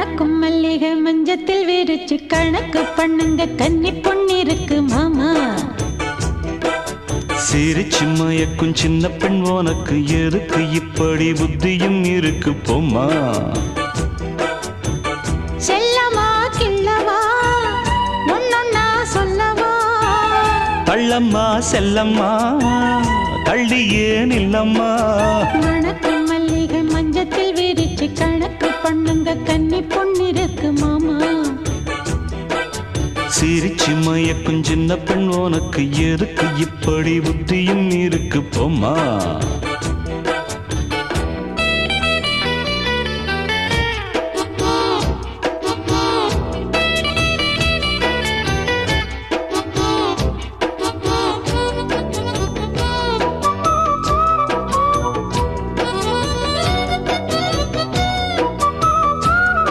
மணக்கும் மல்லிகை மஞ்சத்தில் விரிச்சு கணக்கு பண்ணுங்க கன்னி பொண்ணிருக்கு மாமா. சிரிச்சு மயக்கும் சின்ன பெண் உனக்கு எதுக்கு இப்படி புத்தியும் இருக்கு போம்மா. செல்லமா கிள்ளவா ஒன்னொன்னா சொல்லவா. தள்ளம்மா செல்லம்மா தள்ளியே நில்லம்மா. மணக்கும் மல்லிகை மஞ்சத்தில் விரிச்சு கணக்கு பண்ணுங்க கன்னி பொண்ணிருக்கு மாமா. சிரிச்சு மயக்கும் சின்ன பெண் உனக்கு எதுக்கு இப்படி புத்தியும் இருக்கு போம்மா.